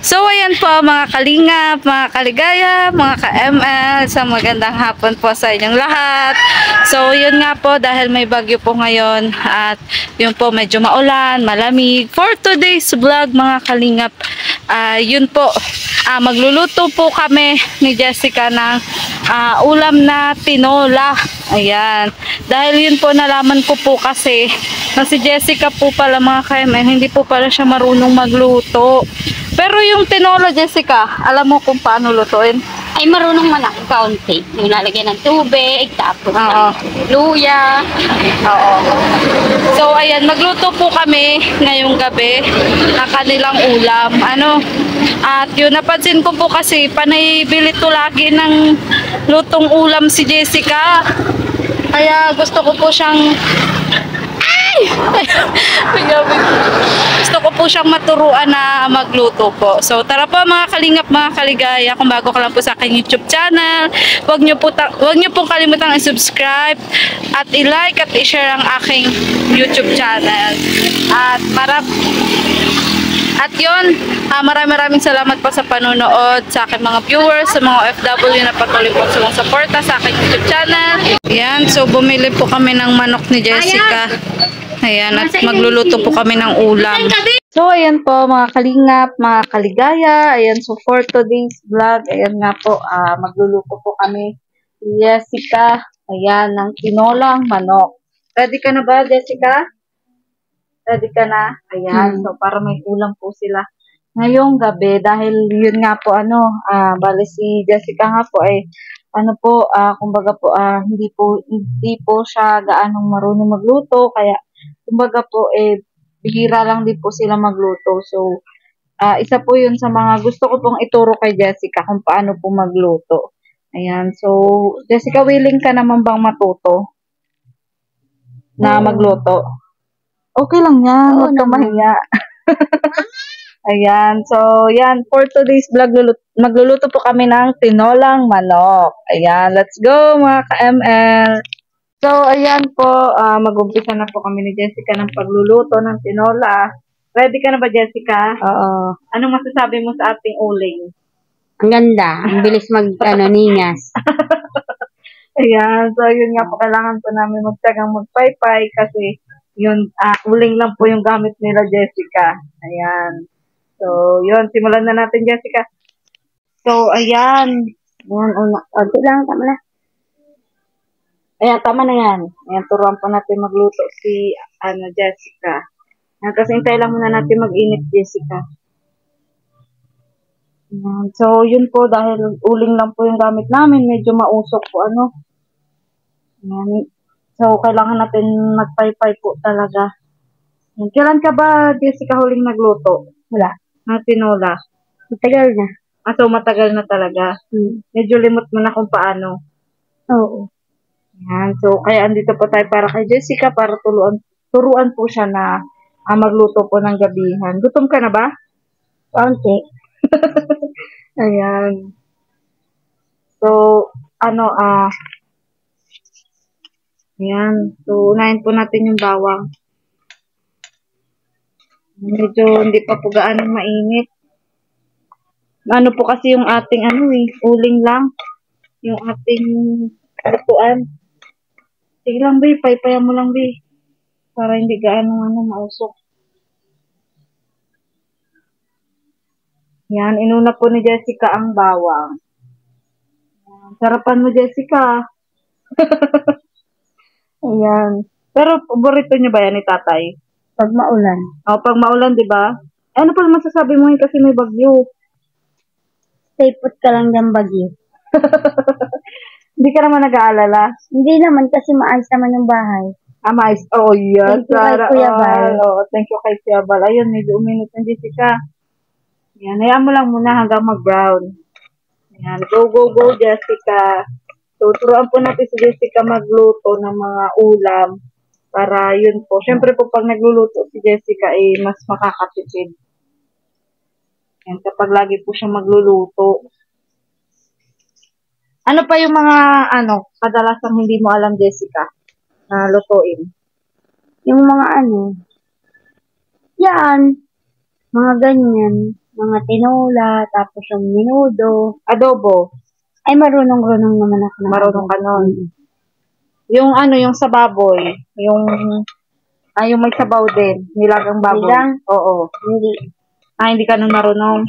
So, ayan po mga kalingap, mga kaligaya, mga ka-ML, sa magandang hapon po sa inyong lahat. So, yun nga po, dahil may bagyo po ngayon at yun po medyo maulan, malamig. For today's vlog mga kalingap, yun po, magluluto po kami ni Jessica ng ulam na tinola. Ayan. Dahil yun po nalaman ko po kasi na si Jessica po pala mga ka-ML, hindi po pala siya marunong magluto. Pero yung tinola, Jessica, alam mo kung paano lutuin? Ay, marunong man ako kaunti. Yung nalagyan ng tubig, tapos luya. Oo. So, ayan, magluto po kami ngayong gabi ng kanilang ulam. At yun, napansin ko po kasi panay bili to lagi ng lutong ulam si Jessica. Kaya gusto ko po siyang gusto ko po siyang maturuan na magluto po. So tara po mga kalingap, mga kaligaya, kung bago ka lang po sa aking YouTube channel, huwag niyo pong kalimutang i-subscribe at i-like at i-share ang aking YouTube channel. At yun, maraming salamat po sa panonood sa aking mga viewers, sa mga OFW na patuloy po sumusuporta sa aking YouTube channel. Ayan, so bumili po kami ng manok ni Jessica. Ayan, at magluluto po kami ng ulam. So, ayan po mga kalingap, mga kaligaya. Ayan, so for today's vlog, ayan nga po, magluluto po kami ni Jessica. Ayan, ng tinolang manok. Ready ka na ba, Jessica? Ready ka na? Ayan, so para may ulam po sila ngayong gabi. Dahil yun nga po, bale si Jessica nga po ay, kumbaga po, hindi po siya gaanong marunong magluto. Kaya, kumbaga po, bihira lang din po sila magluto. So, isa po yun sa mga gusto ko pong ituro kay Jessica kung paano po magluto. Ayan, so, Jessica, willing ka naman bang matuto na magluto? Okay lang yan, huwag kang mahiya. Ayan, so, yan, for today's vlog, magluluto po kami ng tinolang manok. Ayan, let's go mga ka-ML. So, ayan po, mag-umpisa na po kami ni Jessica ng pagluluto ng tinola. Ready ka na ba, Jessica? Oo. Anong masasabi mo sa ating uling? Ang ganda. Ang bilis ninyas. Ayan, so yun nga po, kailangan po namin magtagang magpaypay kasi yun, uling lang po yung gamit nila, Jessica. Ayan. So, yun, simulan na natin, Jessica. So, ayan. Ayan, Ito lang, tama na. Ayan, tama na yan. Ayan, turuan po natin magluto si, Jessica. Ayan, kasi hintay lang muna natin mag-init, Jessica. Ayan, so, yun po, dahil uling lang po yung gamit namin, medyo mausok po, Ayan. So, kailangan natin magpaypay po talaga. Ayan. Kailan ka ba, Jessica, huling nagluto? Wala. Ng tinola? Matagal na. So, matagal na talaga. Medyo limot mo na kung paano. Oo. Ayan. So, kaya andito po tayo para kay Jessica para turuan po siya na magluto po ng gabihan. Gutom ka na ba? Kaunti. Ayan. So, ayan. So, unahin po natin yung bawang. Medyo hindi pa po gaano mainit. Ano po kasi yung ating uling lang. Yung ating lutuan. Sige lang, be. Paypayan mo lang, be. Para hindi gaano mausok. Yan, inuna po ni Jessica ang bawang. Yan. Sarapan mo, Jessica. Ayan. Pero, paborito niyo ba yan ni tatay? Pag maulan. Pag maulan, di ba? Ano pa masasabi mo kasi may bagyo? Stay put ka lang dyan, bagyo. Hindi ka naman nag-aalala? Hindi naman kasi maayos naman yung bahay. Mais. Oh, yes. Thank you kay Kuya Bal. Thank you kay Kuya Bal. Ayun, medyo uminit ng Jessica. Yan, hayaan mo lang muna hanggang mag-brown. Yan, go, Jessica. So, turuan po natin si Jessica magluto ng mga ulam. Para yun po. Siyempre po, pag nagluluto si Jessica, mas makakatipid. Yan, kapag lagi po siya magluluto. Ano pa yung mga, kadalasang hindi mo alam, Jessica, na lutuin? Yung mga yan. Mga ganyan. Mga tinola, tapos yung menudo. Adobo. Ay, marunong-runong naman ako. Marunong ka nun. Yung ano, yung sa baboy. Yung may sabaw din. Nilagang baboy. Nilagang? Oo. Hindi. Hindi ka nun marunong.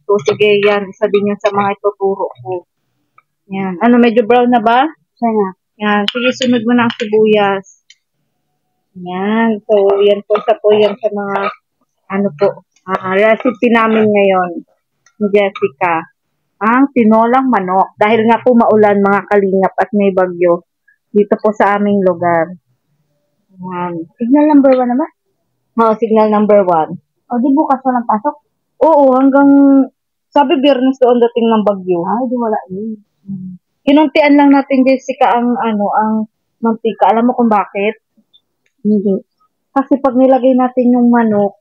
So, sige, yan. Isa din yan sa mga ituturo ko. Yan. Ano, medyo brown na ba? Sana. Yan. Sige, sunod mo na ang sibuyas. Yan. So, yan po yan sa mga, recipe namin ngayon. Ni Jessica. Ang tinolang manok. Dahil nga po maulan, mga kalingap, at may bagyo. Dito po sa aming lugar. Yan. Signal number 1 na ba? Oo, signal number 1. O, di bukas walang pasok? Oo, hanggang, sabi Biyernes doon dating ng bagyo. Ay, di wala yun. Kinuntian lang natin, Jessica, ang mantika. Alam mo kung bakit? Hindi. Kasi pag nilagay natin yung manok,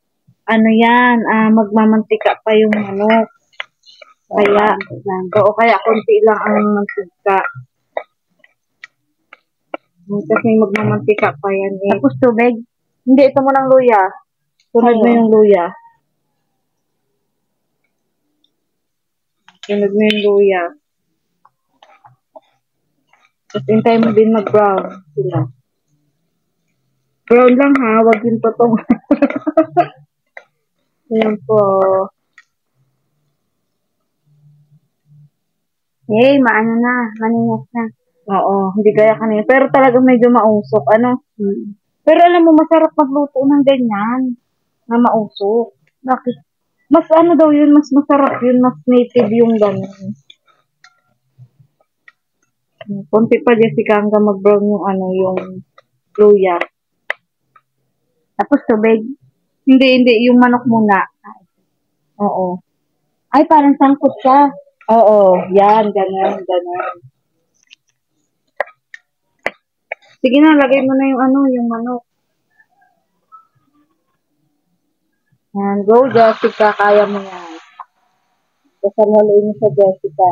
magmamantika pa yung manok. Kaya, kaya konti lang ang mantika. Kasi magmamantika pa yan eh. Tapos tubig? Hindi, ito mo ng luya. Sunod mo yung luya. Sunod mo yung luya. Tapos hintay mo din mag-brown sila. Brown lang ha, wag yung totong. Ayan po. Yay, maano na. Maninas na. Oo, hindi kaya kanina. Pero talagang medyo mausok. Ano? Pero alam mo, masarap magluto ng ganyan. Na mausok. Bakit? Mas daw yun, mas masarap yun. Mas native yung ganun. Kunti pa, Jessica, hanggang mag-brown yung luya. Tapos tubig? Hindi. Yung manok muna. Oo. Ay, parang sangkot siya. Oo. Yan, ganun. Sige na, lagay mo na yung manok. Yan, go Jessica, kaya mo yan. Basta haluin mo sa Jessica.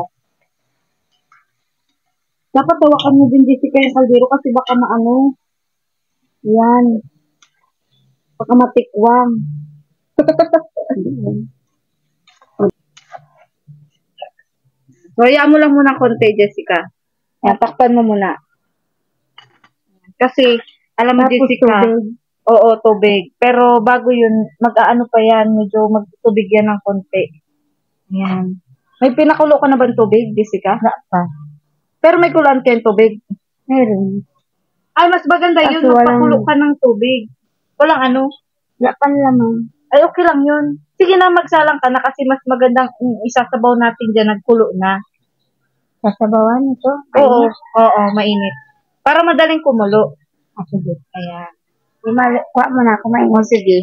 Dapat tawakan mo din Jessica yung kaldero kasi baka yan. Baka matikwang. So, hayaan mo lang muna konti, Jessica. Yan, takpan mo muna. Kasi, alam mo, Jessica, tubig. Oo, tubig. Pero bago yun, mag-aano pa yan, medyo magtubig yan ng konti. Yan. May pinakulo ka na ba ng tubig, Jessica? Pa. Pero may kulaan kayong tubig. Meron. Ay, mas maganda yun, magpakulo ka ng tubig. Walang ano? Wala pa naman. Ay, okay lang yun. Sige na, magsalang ka na kasi mas magandang isasabaw natin dyan, nagkulo na. Sasabawan ito? Oo, mainit. Para madaling kumulo. Sige. Ayan. Kuha mo na, kumain mo. Sige.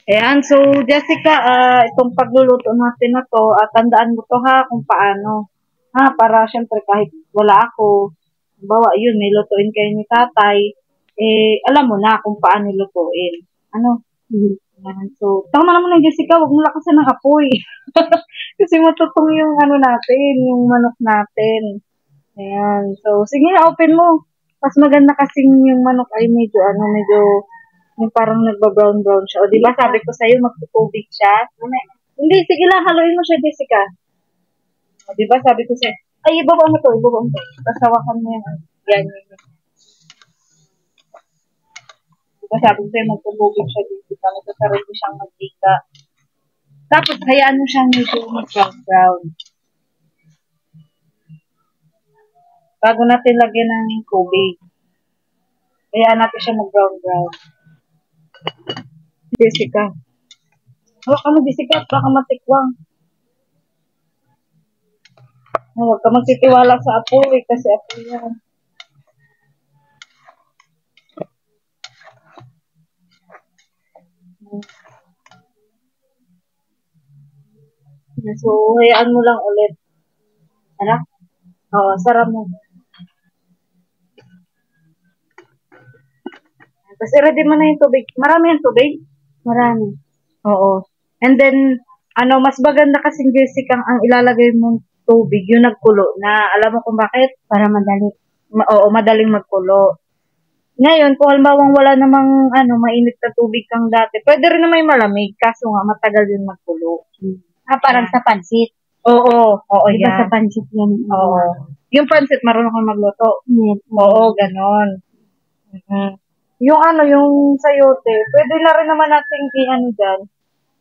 Ayan, so Jessica, itong pagluluto natin na to, tandaan mo to ha, kung paano. Para syempre kahit wala ako, bawa yun, may lutuin kayo ni tatay, alam mo na kung paano lutuin. Ano? Ayan, so, tama naman ng Jessica, huwag mo lakasan ng apoy. Kasi matutong yung natin, yung manok natin. Ayan, so, sige na, open mo. Mas maganda kasing yung manok ay medyo yung parang nagba-brown siya. O, di ba sabi ko sa'yo, magtutubig siya? Hindi, sige lang, haluin mo siya, Jessica. O, di ba sabi ko sa'yo, ay, ibaba mo to. Pasawakan mo yan. Di ba sabi ko sa'yo, magtutubig siya, Jessica. Magkakaroon mo siyang magtika. Tapos, hayaan mo siyang medyo mag-brown. Bago natin lagyan ng tubig. Hayaan natin siya mag-brown. Jessica. Huwag ka mag-Jessica, baka matikwang. Huwag ka magtitiwala sa apoy, kasi apoy yan. So, hayaan mo lang ulit. Ano? Oo, sarap mo. Tapos, i-ready mo na yung tubig. Marami yung tubig? Marami. Oo. And then, mas maganda kasing Jessica ang ilalagay mong tubig, yung nagkulo na. Alam mo kung bakit? Para madali. Oo, madaling magkulo. Ngayon, kung halimbawa wala namang mainit na tubig kang dati, pwede rin na may malamig, kaso nga matagal din magkulo. Parang sa pansit. Oo, Di ba yan. sa pansit yan? Oo. Yung pansit, marunong kang magluto. Yes. Oo, ganon. Yung yung sayote, pwede na rin naman natin dyan,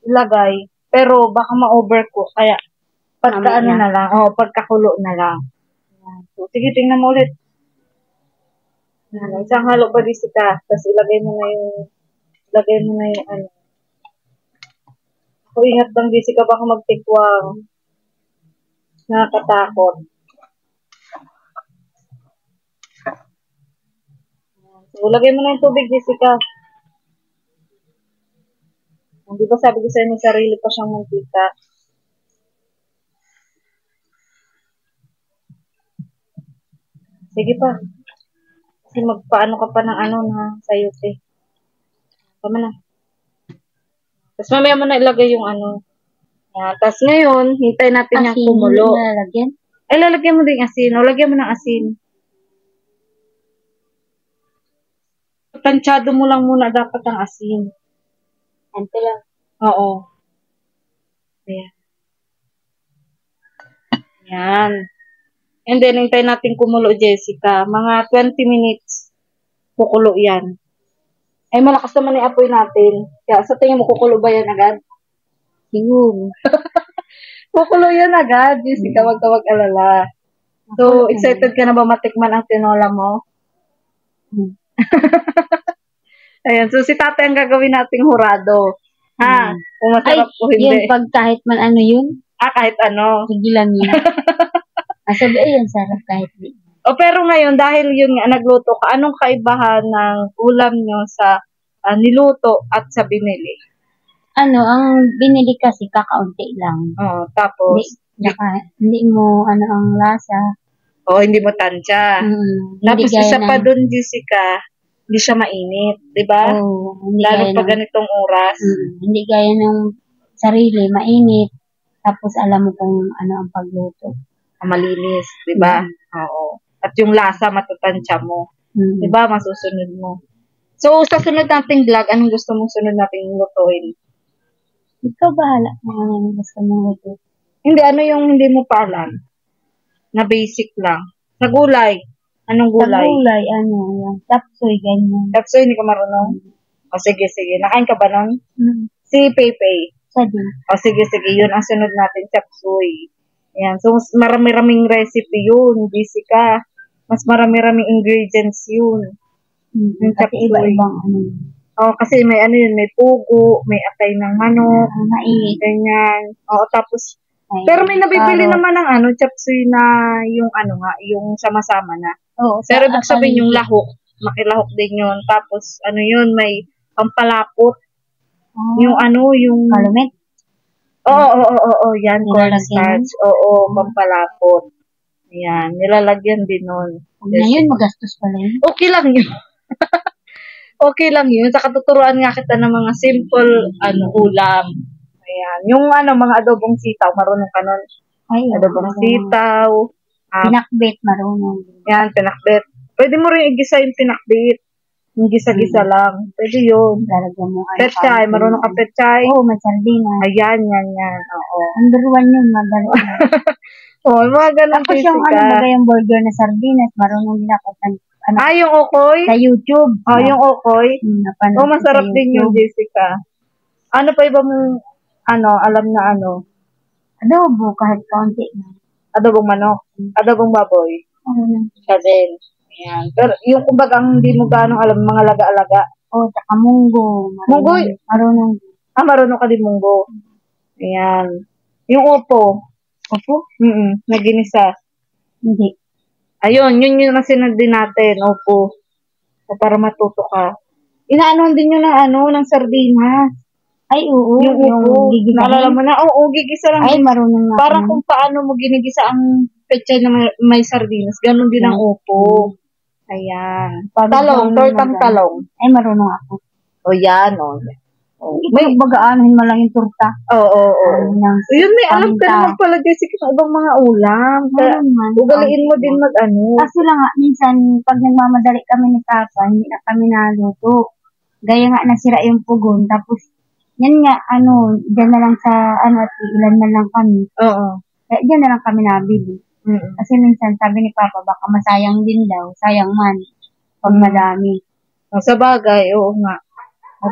ilagay. Pero baka ma-overcook, kaya pagka Mamaya. na lang, pagkakulo na lang. Yan. So, sige, tingnan mo ulit. Isang halo pa disika, tapos ilagay mo na yung Ako ingat lang disika, baka magtikwang. Nakakatakot. So, lagay mo na yung tubig, Jessica. Di ba sabi ko sa'yo, may sarili pa siyang mantika. Sige pa. Kasi magpaano ka pa ng na sayote. Tama na. Tapos mamaya mo na ilagay yung Tapos ngayon, hintay natin yung kumulo. Lalagyan? Ay, lalagyan mo din asin. O, lagyan mo ng asin. Tansyado mo lang muna dapat ang asin. Ante lang. Oo. Ayan. Yan. And then, hintay natin kumulo, Jessica. Mga 20 minutes, kukulo yan. Ay, malakas naman yung apoy natin. Kaya, sa tingin mo, kukulo ba yan agad? Siguro. Kukulo yan agad, Jessica. Wag ka mag-alala. So, excited ka na ba matikman ang tinola mo? Ayan, so si tate ang gagawin nating hurado. Ha? Kung masarap o hindi. Yun, pag kahit man ano yun, Kahit ano. sige lang yun. Sabi, ayun, sarap kahit di. Pero ngayon, dahil yun nga, nagluto ka, anong kaibahan ng ulam nyo sa niluto at sa binili? Ang binili kasi kakaunti lang. Tapos? Hindi mo, ang lasa. Hindi mo tansya. Tapos isa pa dun, Jessica, hindi siya mainit, di ba? Lalo pa ganitong oras. Hindi gaya ng sarili, mainit. Tapos alam mo kung ano ang pagluto. Malinis, di ba? Oo. At yung lasa, matutansya mo. Di ba? Masusunod mo. So, sa sunod nating vlog, anong gusto mong sunod nating lutuin? Ikaw bahala kung ano gusto mong luto. Hindi, yung hindi mo pa alam? Na basic lang. Sa gulay. Anong gulay? Sa gulay, yung tapsoy, ganyan. Tapsoy, hindi ka marunong? Sige. Nakain ka ba nun? Si Pepe. Sabi. Sige. Yun ang sunod natin, tapsoy. Ayan. So, mas marami-raming recipe yun, Jessica. Mas marami-raming ingredients yun. Yung tapsoy. Iba-ibang kasi may may pugo, may atay ng manok, mainit. Ganyan. Tapos, pero may nabibili naman ng chapsuy na yung yung sama-sama na. Pero ibig sabihin yung lahok, makilahok din yun. Tapos, yun, may pampalapot. Yung yung... Kalumet? Oo, yan, cornstarch. Oo, pampalapot. Yan, nilalagyan din nun. Ngayon, magastos pala yun. Okay lang yun. Okay lang yun. Sa katuturuan nga kita ng mga simple, ulam. Ayan. Yung mga adobong sitaw, marunong ka nun. Adobong sitaw. Pinakbet, marunong. Yan, pinakbet. Pwede mo rin igisa yung pinakbet. Yung gisa-gisa lang. Pwede yun. Lalagyan mo. Petchay, marunong ka petchay? Oo, may sardinas. Ayan, yan. Oo. Number 1 yun, magaling. Mga ganun. Tapos yung yung burger na sardinas, marunong din ako. Yung okoy? Sa YouTube. Yung okoy? Masarap din yung Jessica. Ano pa iba mong, alam na Adobo, kahit kaunti na. Adobong manok? Adobong baboy? Siya din. Ayan. Pero yung kumbaga hindi mo gaano alam, mga laga-alaga. Tsaka munggo. Munggo? Marunong. Marunong ka din munggo. Ayan. Yung opo? Opo? Naginisa. Hindi. Ayun, yun yung nasinod din natin. Opo. So, para matuto ka. Inaanohan din yun ng sardinas. Ay, oo. Yung upo. Naalala mo na? Oo, gigisa lang. Ay, marunong na. Parang kung paano mo ginigisa ang pechay na may sardinas, ganun din ang upo. Ayan. Talong, tortang talong. Ay, marunong ako. Yan. May bagaanin mo lang yung turta. Oo. Yun, may alam ka paminta. naman pala, Jessica, sa ibang mga ulam. Kaya, ugaliin mo din mag-ano. Kasi lang nga, minsan, pag nagmamadali kami ni Papa, hindi na kami naluto. Gaya nga, nasira yung pugon. Tapos, yan nga, dyan na lang sa, at ilan na lang kami. Oo. Kaya dyan na lang kami nabili. Kasi minsan, sabi ni Papa, baka masayang din daw. Sayang man. Pag madami. Sa bagay, oo nga.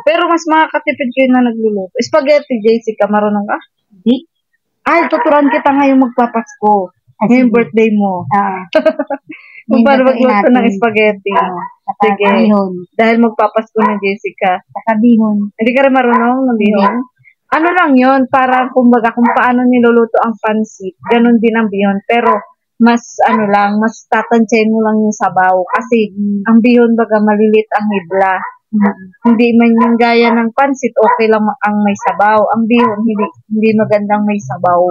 Pero mas makakatipid kayo na nagluluto. Spaghetti, Jessica, marunong ka? Di. Ay, tuturuan kita ngayong magpapasko. Ngayong birthday mo. Kung paano magluto ng spaghetti. Sige. Bihon. Dahil magpapasko na, Jessica. Saka bihon. Hindi ka rin marunong ng bihon? Ano lang yon, para kumbaga kung paano niluluto ang pansit, ganun din ang bihon. Pero mas mas tatansyahin mo lang yung sabaw. Kasi ang bihon baga malilit ang hibla. Hindi man yung gaya ng pansit, okay lang ang may sabaw. Ang bihon, hindi magandang may sabaw.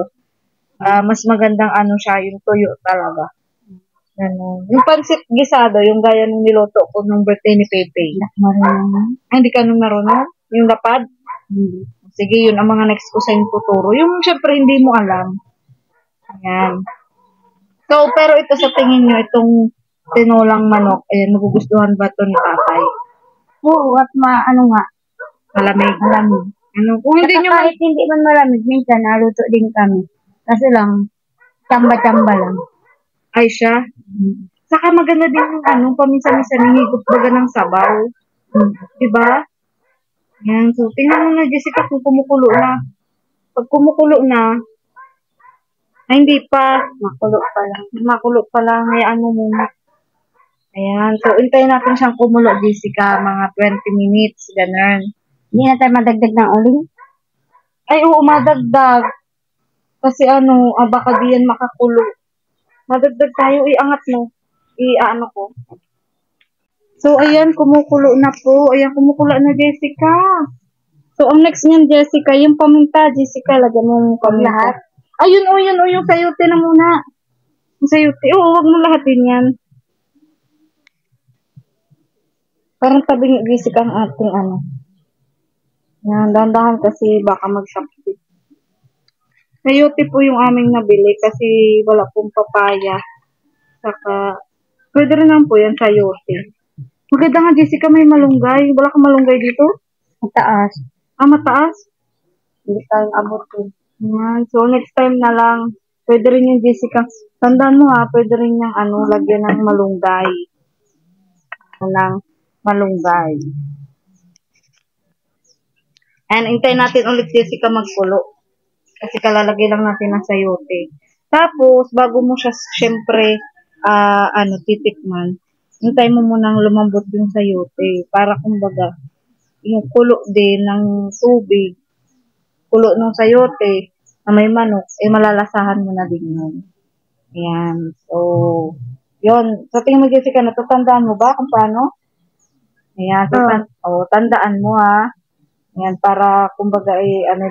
Mas magandang siya, yung tuyo talaga. Yung pansit gisado, yung gaya ng niloto ko nung birthday ni Pepe. Ay, hindi ka nung marunong? Yung lapad? Sige, yun ang mga next ko sa yung tuturo. Yung syempre hindi mo alam. Ayan. So, pero ito sa tingin nyo, itong tinolang manok, magugustuhan ba ito ni Tatay? Oo, at nga. Malamig. Kung hindi nyo kahit hindi man malamig, minsan naluto din kami. Kasi lang, tamba-tamba lang. Ay siya. Saka maganda din yung paminsan-minsan nahigop baga ng sabaw. Diba? Yan. So, tingnan mo na, Jessica, kung kumukulo na. Pag kumukulo na, ay hindi pa. Makulo pa lang. Hayaan mo muna. Ayan. So, hintayin natin siyang kumulo, Jessica. Mga 20 minutes. Ganun. Hindi na tayo madagdag ng uling? Ay, oo, madagdag. Kasi baka di yan makakulo. Madagdag tayo. Iangat mo. Iaano ko. So, ayan, kumukulo na po. Ayan, kumukulo na, Jessica. So, ang next niyan, Jessica, yung paminta, Jessica, lagyan mo yung paminta. Lahat? Ayun, yung sayote na muna. Yung sayote. Oo, wag mo lahatin yan. Parang tabing, Jessica, ang ating Yan, dahan-dahan kasi baka magsapit. Sayote po yung aming nabili kasi wala pong papaya. Saka, pwede rin naman po yan, sayote. Maganda nga, Jessica, may malunggay. Wala kang malunggay dito? Mataas. Mataas? Hindi tayong abutin. Yan. So, next time na lang, pwede rin yung Jessica. Tandaan mo pwede rin yung lagyan ng malunggay. Malunggay. And, hintayin natin ulit, Jessica, magkulo. Kasi kalalagay lang natin ng sayote. Tapos, bago mo siya, syempre, titikman, hintay mo munang lumambot yung sayote. Para, kumbaga, yung kulo din ng tubig, kulo ng sayote, na may manok, malalasahan mo na din yun. Ayan. So, yun. So, tingin mo, Jessica, natatandaan mo ba kung paano? Ayan. So, tandaan mo, Ayan, para, kumbaga,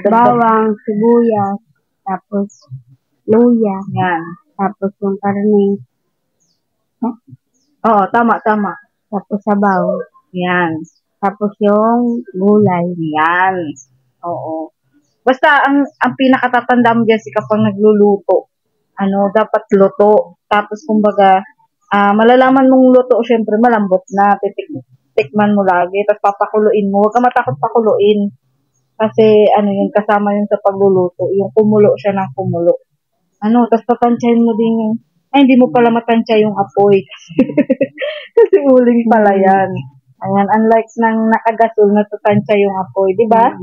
bawang, sibuyas, tapos, luya. Yan. Tapos, yung karne. Oo, tama. Tapos, sabaw. Yan. Tapos, yung gulay. Yan. Oo. Basta, ang pinakatatanda mo, Jessica, pag nagluluto, dapat luto. Tapos, kumbaga, malalaman mong luto, syempre, malambot na, tikman mo lagi, tapos papakuluin mo. Huwag ka matakot pakuluin. Kasi, yun, kasama yun sa pagluluto. Yung kumulo siya ng kumulo. Tapos tatansyahin mo din yung, hindi mo pala matansya yung apoy. Kasi uling pala yan. Ayan, unlike ng nakagasol, natatansya yung apoy, di ba?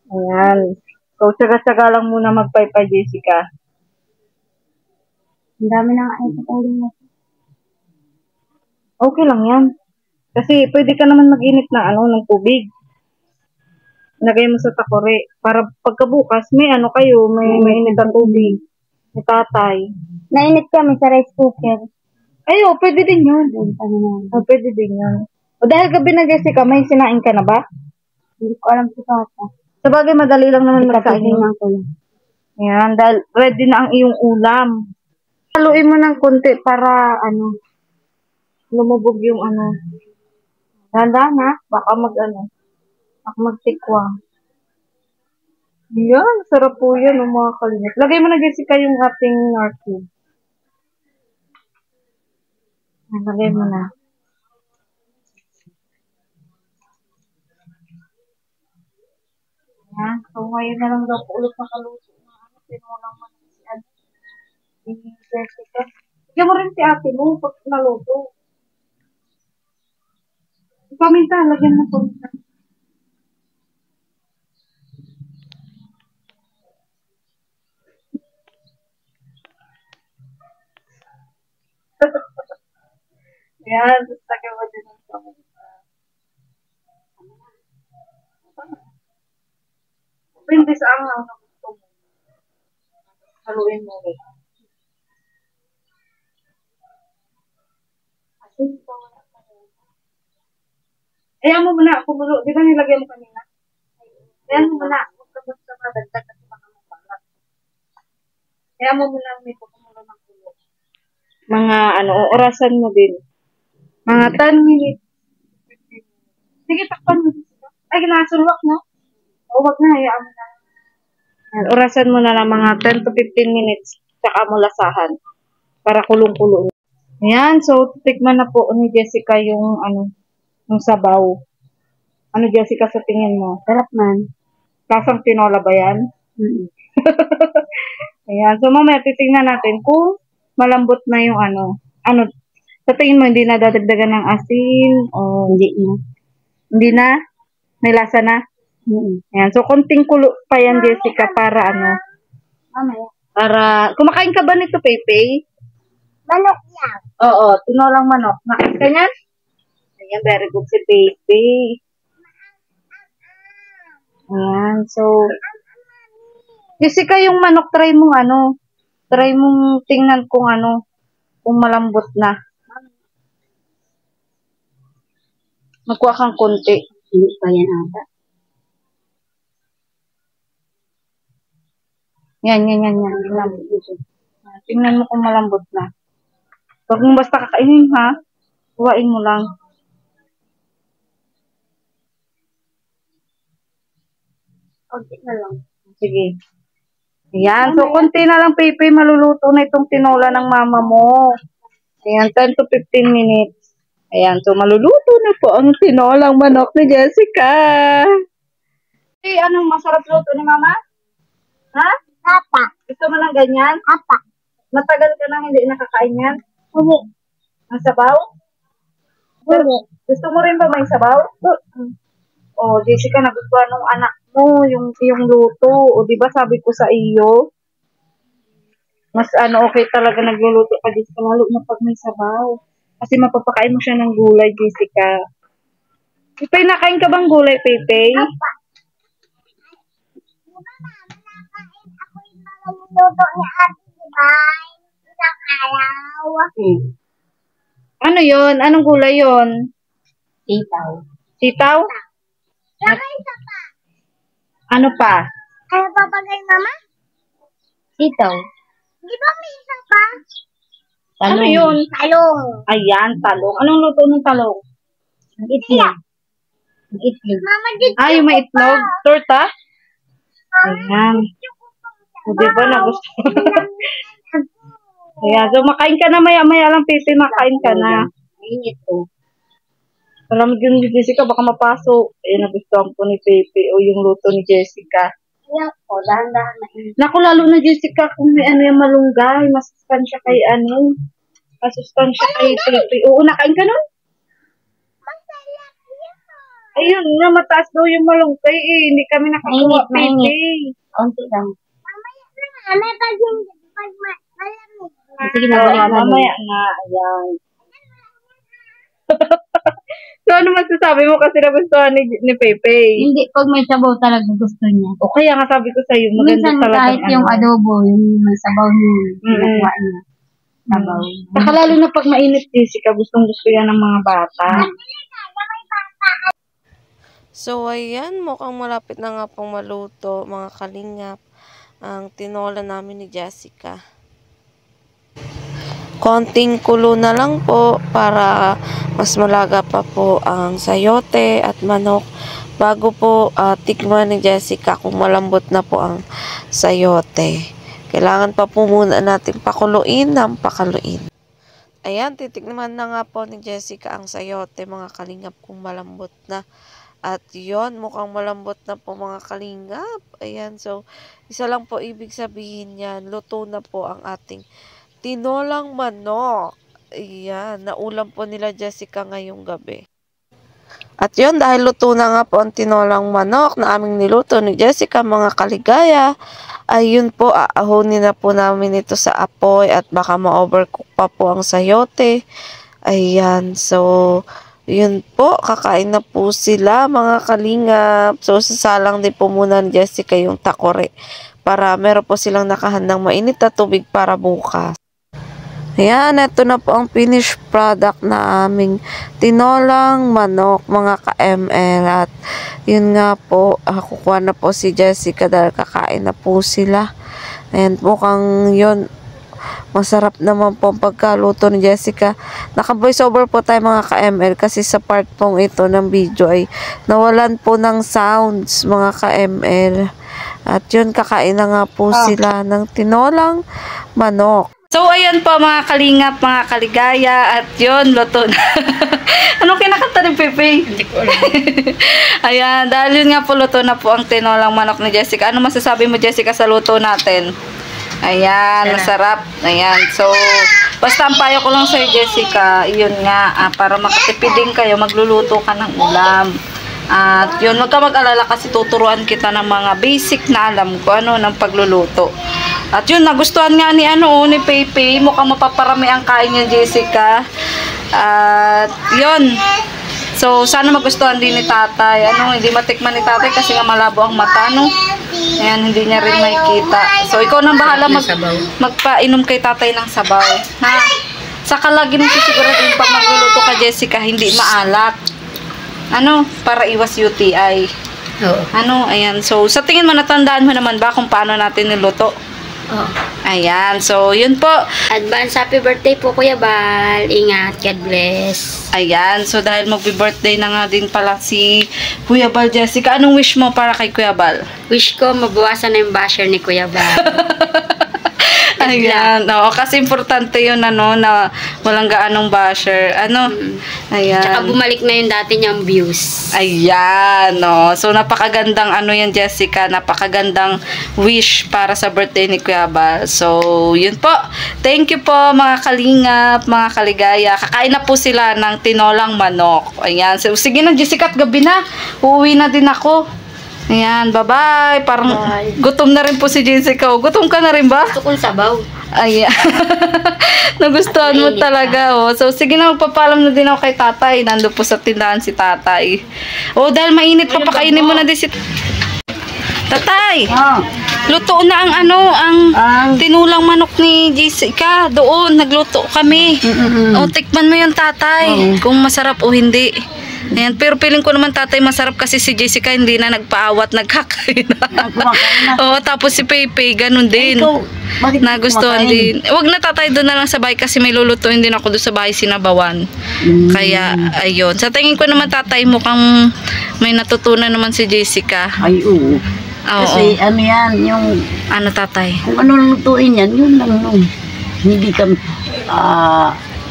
Ayan. So, tsaga-tsaga lang muna magpaypay, Jessica. Ang dami na nga uling mo. Okay lang yan. Kasi pwede ka naman mag-init ng tubig. Lagay mo sa takore. Para pagkabukas, may may init ang tubig. May Tatay. Nainit kami sa rice cooker. Ay, pwede din yun. Pwede din yun. O dahil gabi na, Jessica, may sinain ka na ba? Hindi ko alam si Papa. Sabagay, madali lang naman magkain yun. Yan, dahil ready na ang iyong ulam. Haluin mo ng konti para, lumubog yung Dahan-dahan baka magtikwa. Yan, sarap po yan, mga kalingap. Lagay mo na, Jessica, yung ating narco. Lagay mo na. Yan. So, ngayon na lang daw po ulit nakaluto na tinulang manok si Jessica. Bigyan mo rin si ate mo pag naluto. Paminta, lagyan mo paminta. Yan, lagyan mo din ang paminta. Pwede sa ang gusto mo. Haluin mo rin. Ayan mo muna, kumulo. Di ba nilagay mo kanina? Ayan mo muna. Huwag ka basta madagdag kasi baka mabalat. Ayan mo muna may kumulo ng kulo. Mga orasan mo din. Mga 10 minutes. Sige, takpan mo. Ay, ginasulwak, no? O, wag na, hayaan mo na. Orasan mo na lang mga 10 to 15 minutes. Tsaka mo lasahan. Para kulong-kulong. Ayan, so, tikman na po ni Jessica yung, yung sabaw. Ano, Jessica, sa tingin mo? Sarap man. Kasang tinola ba yan? Ayan, so, mamaya titingnan natin kung malambot na yung sa tingin mo, hindi na dadagdagan ng asin? O, Hindi na. hindi na? May lasa na? Ayan, so, konting kulo pa yan, Jessica, para Mamaya. para, kumakain ka ba nito, Pepe? Manok yan. Oo, tinolang manok. Nakain ka niyan? Ayan, very good si Pepe. Ayan, so, Jessica, yung manok, try mong tingnan kung kung malambot na. Magkuha kang konti. Hindi pa yan ata. Yan. Tingnan mo kung malambot na. Huwag mong basta kakainin, ha? Kuhain mo lang. Konti na lang. Sige. Ayan. So, konti na lang, Pepe. Maluluto na itong tinola ng mama mo. Ayan, 10 to 15 minutes. Ayan. So, maluluto na po ang tinolang manok ni Jessica. Hey, anong masarap luto ni mama? Ha? Apa. Gusto mo ng ganyan? Apa. Matagal ka nang hindi nakakain yan? Hindi. Ang sabaw? Hindi. Gusto mo rin ba may sabaw? Oh, Jessica, nagustuhan ng anak mo yung luto. O, di ba sabi ko sa iyo? Mas okay talaga nagluluto ka, Jessica, lalo na pag may sabaw. Kasi mapapakain mo siya ng gulay, Jessica. Pepe, nakain ka bang gulay, Pepe? Apa. Diba mama, nakain ako yung mga niluto ni ate, diba? Isang araw. Ano yon? Anong gulay yon? Sitaw. Sitaw? Saka isa pa. Ano pa? Ano pa ba kay mama? Sitaw. Di ba may isa pa? Ano yun? Talong. Ayan, talong. Anong luto ng talong? Itlog. Itlog. Mama, dito Yung may itlog? Torta? Ayan. O, diba, nagustuhan? Ayan, so makain ka na maya-maya lang, Pepe, makain ka na. Mainit to. Malamig yun ni Jessica, baka mapasok. Ayan, nagustuhan po ni Pepe o yung luto ni Jessica. Ayan po, dahan-dahan na init. Naku, lalo na Jessica, kung may yung malunggay, masustansya kay masustansya kay Pepe. Oo, nakain ka nun? Masarap yan. Ayun, nga mataas daw yung malunggay eh. Hindi kami nakakuha, Pepe. Konti lang. Mamaya na, may pag malamig na. Sige na, Mamaya na, ayan. So, ano masasabi mo kasi nagustuhan ni Pepe? Hindi, pag may sabaw talaga gusto niya. O kaya nga sabi ko sa'yo, maganda Minsan talaga. kahit yung adobo, yung may sabaw niya, ginagawa niya. Sabaw. Saka lalo na pag mainit, Jessica, gustong gusto yan ng mga bata. So, ayan, mukhang malapit na nga pong maluto, mga kalingap, ang tinola namin ni Jessica. Konting kulo na lang po para mas malaga pa po ang sayote at manok bago po tikman ni Jessica kung malambot na po ang sayote. Kailangan pa po muna natin pakuluin ng pakaluin. Ayan, titikman na nga po ni Jessica ang sayote, mga kalingap, kung malambot na. At yon, mukhang malambot na po, mga kalingap. Ayan, so isa lang po ibig sabihin yan, luto na po ang ating tinolang manok. Ayan, naulam po nila Jessica ngayong gabi. At yun, dahil luto na nga po ang tinolang manok na aming niluto ni Jessica, mga kaligaya, ayun po, aahonin na po namin ito sa apoy at baka ma-overcook pa po ang sayote. Ayan, so yun po, kakain na po sila, mga kalingap. So sasalang din po muna ni Jessica yung takore para meron po silang nakahandang mainit na tubig para bukas. Ayan, ito na po ang finished product na aming tinolang manok, mga ka-ML. At yun nga po, kukuha na po si Jessica dahil kakain na po sila. And mukhang yun, masarap naman po ang pagkaluto ni Jessica. Naka-voice over po tayo, mga ka-ML, kasi sa part pong ito ng video ay nawalan po ng sounds, mga ka-ML. At yun, kakain na nga po sila ng tinolang manok. So, ayan po mga kalingap, mga kaligaya, at yun, luto na. Anong kinakanta ni Pepe? Hindi ko alam. Ayan, dahil yun nga po, luto na po ang tinolang manok ni Jessica. Ano masasabi mo, Jessica, sa luto natin? Ayan, masarap. Ayan, so, basta ang payo ko lang sa'yo, Jessica, yun nga, para makatipid din kayo, magluluto ka ng ulam. At yun, wag ka mag-alala kasi tuturuan kita ng mga basic na alam ko ng pagluluto. At yun, nagustuhan nga ni ni Pepe, mukhang mapaparami ang kain niya, Jessica. At yun, so sana magustuhan din ni tatay. Hindi matikman ni tatay kasi nga malabo ang mata, Ayan, hindi niya rin makikita. So ikaw nang bahala magpainom kay tatay ng sabaw. Ha? Saka lagi mo sisiguraduhin pag magluluto ka, Jessica, hindi maalat. Para iwas UTI. Oo. Ayan. So, sa tingin mo, natandaan mo naman ba kung paano natin niluto? Oo. Ayan. So, yun po. Advance happy birthday po, Kuya Bal. Ingat. God bless. Ayan. So, dahil mag-birthday na nga din pala si Kuya Bal, Jessica, anong wish mo para kay Kuya Bal? Wish ko mabawasan na yung basher ni Kuya Bal. Ayan. Oo, kasi importante yun, na walang gaanong basher. Ayan. Tsaka bumalik na yung dati niyang views. Ayan, So, napakagandang yan, Jessica. Napakagandang wish para sa birthday ni Kuya Bal. So, yun po. Thank you po, mga kalingap, mga kaligaya. Kakain na po sila ng tinolang manok. Ayan. So, sige na, Jessica, at gabi na. Uuwi na din ako. Ayan, bye-bye. Parang gutom na rin po si Jessica. Gutom ka na rin ba? Gusto kong sabaw. Ayan. Nagustuhan mo talaga, So, sige na, magpapalam na din ako kay tatay. Nandun po sa tindahan si tatay. Dahil mainit, papakainin mo na din si tatay. Luto na ang tinulang manok ni Jessica. Doon, nagluto kami. Tikman mo yung tatay. Kung masarap o hindi. Ayan, pero feeling ko naman tatay masarap kasi si Jessica hindi na nagpaawat, nagkakain na. Tapos si Pepe, ganun din. Nagustuhan din. Wag na tatay, doon na lang sa bahay kasi may lulutuin din ako doon sa bahay, Sinabawan. Kaya, ayun. Sa tingin ko naman tatay, mukhang may natutunan naman si Jessica. Ay, oo. Kasi yan, yung... tatay? Kung ano lutuin yan, yun lang Hindi kami...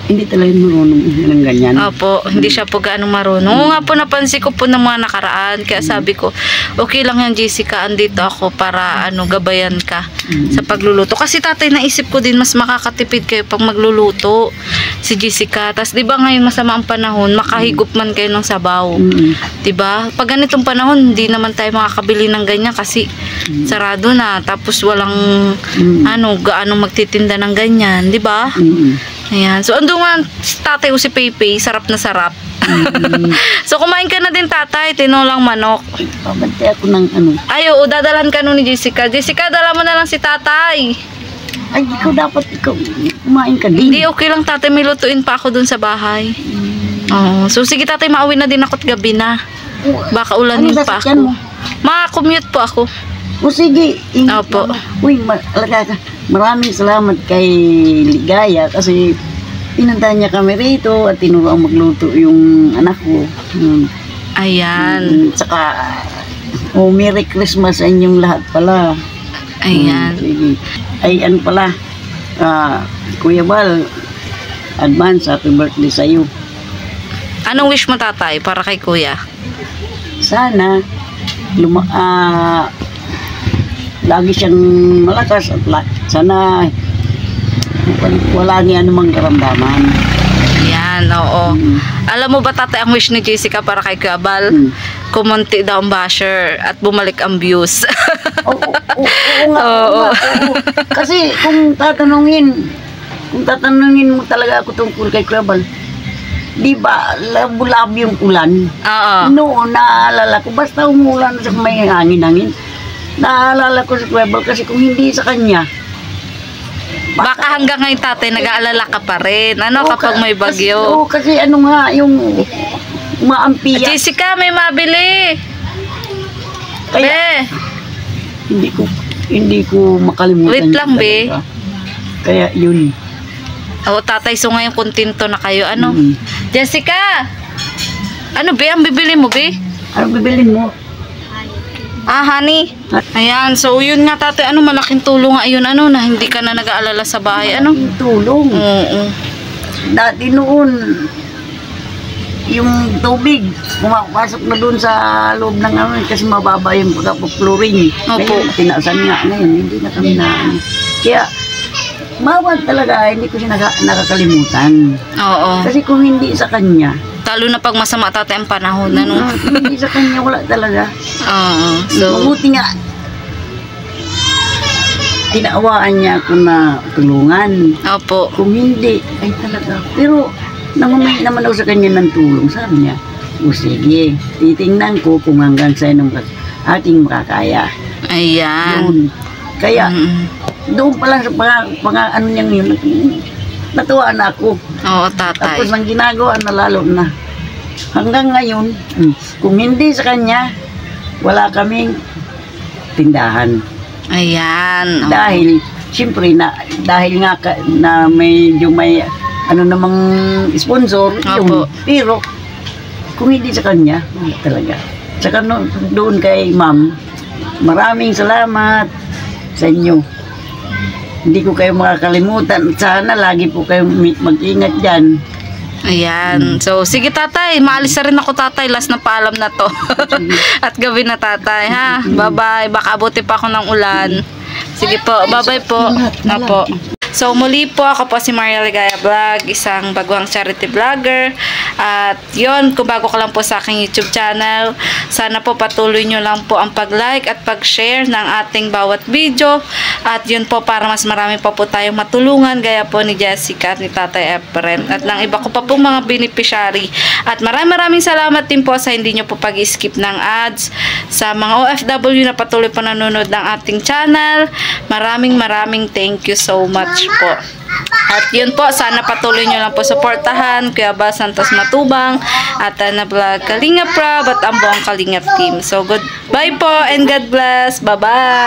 hindi talaga marunong ng ganyan. Opo, hindi siya po gaano marunong. Oo nga po, napansin ko po ng mga nakaraan. Kaya sabi ko, okay lang yan, Jessica, andito ako para gabayan ka sa pagluluto. Kasi tatay, naisip ko din, mas makakatipid kayo pag magluluto si Jessica. Tapos, di ba ngayon masama ang panahon, makahigop man kayo ng sabaw. Di ba? Pag ganitong panahon, hindi naman tayo makakabili ng ganyan kasi sarado na. Tapos, walang gaano magtitinda ng ganyan. Di ba? Ayan. So, ando nga, tatay o si Pepe, sarap na sarap. So, kumain ka na din, tatay, tinolang manok. Pabantay ako ng Ay, oo, dadalhan ka nun ni Jessica. Jessica, dala mo na lang si tatay. Ay, ikaw kumain ka din. Hindi, okay lang, tatay, may lutuin pa ako dun sa bahay. So, sige, tatay, mauwi na din ako at gabi na. Baka ulanin pa ako. Ma-commute po ako. O sige. Opo. Uy, maraming salamat kay Ligaya kasi pinuntahan niya kami rito at tinuruan magluto yung anak ko. Ayan. Saka, Merry Christmas sa inyong lahat pala. Ayan. Sige. Ay, ano pala, Kuya Bal, advance, happy birthday sa iyo. Anong wish mo, tatay, para kay kuya? Sana, lagi siyang malakas at sana wala niya anumang karamdaman. Ayan, oo. Alam mo ba, tatay, ang wish ni Jessica para kay Kuya Bal? Kumunti daw ang basher at bumalik ang views. Oo nga. Kasi kung tatanungin mo talaga ako tungkol kay Kuya Bal, di ba, labo-labo yung ulan. Oo. Noon, naaalala ko, basta umulan sa may hangin-hangin, naaalala ko si Kuya Bal kasi kung hindi sa kanya, Baka hanggang ngayon, tatay, nag-aalala ka pa rin. Ano, kapag may bagyo? Kasi ano nga, yung maampiya. Jessica, may mabili. Kaya, Be, hindi ko makalimutan. Wait lang, talaga. be. Kaya yun. Oo, tatay, so ngayon kontento na kayo. Ano? Mm. Jessica! Ano, be? Ang bibili mo, be? Ano bibilin mo? Honey. Ayan, so yun nga, tatay, ano, malaking tulong nga yun, ano, na hindi ka na nag-aalala sa bahay, ano? Yung tulong. Oo. Dati noon, yung tubig, pumapasok na doon sa loob ng ano, kasi mababa yung pagkapag-chlorine. Opo. Ngayon, tinaasan nga ngayon, hindi na kami na. Kaya, mawag talaga, hindi ko siya nakakalimutan. Oo. Kasi kung hindi sa kanya, Talo na pag masama, tatay, ang panahon, ano? hindi sa kanya, wala talaga. Oo. So, Mabuti nga, tinaawaan niya ako na tulungan. opo. Kung hindi, ay talaga. Pero, nangumay naman ako sa kanya ng tulong. Sabi niya, o sige, titingnan ko kung hanggang sa'yo ng ating makakaya. Ayan. Yun. Kaya, Mm. doon pa lang sa ano niyang yun, natuwa na ako. Oo, tatay. Tapos ang ginagawa na lalo na. Hanggang ngayon, kung hindi sa kanya, wala kaming tindahan. Ayan. Oo. Dahil, siyempre, dahil nga na medyo may ano namang sponsor, Opo. pero kung hindi sa kanya, wala talaga. Saka doon kay ma'am, maraming salamat sa inyo. Hindi ko kayo makakalimutan. Sana lagi po kayo mag-ingat dyan. Ayan. So, sige, tatay. Maalis na rin ako, tatay. Last na paalam na to. At gabi na, tatay, ha? Bye-bye. Baka abuti pa ako ng ulan. Sige po. Bye-bye po. Na po. So, muli po, ako po si Maria Ligaya Vlog, isang baguang charity vlogger. At yun, kung bago ka lang po sa aking YouTube channel, sana po patuloy nyo lang po ang pag-like at pag-share ng ating bawat video. At yun po, para mas marami pa po tayong matulungan, gaya po ni Jessica at ni Tatay Efren. At ng iba ko pa po mga beneficiary. At maraming salamat din po sa hindi nyo po pag-skip ng ads. Sa mga OFW na patuloy po nanonood ng ating channel, maraming thank you so much po. At yun po, sana patuloy nyo lang po suportahan Kuya Bal Santos Matubang at na Vlog Kalingap Prab at ang buong Kalingap team. So goodbye po and God bless. Bye-bye.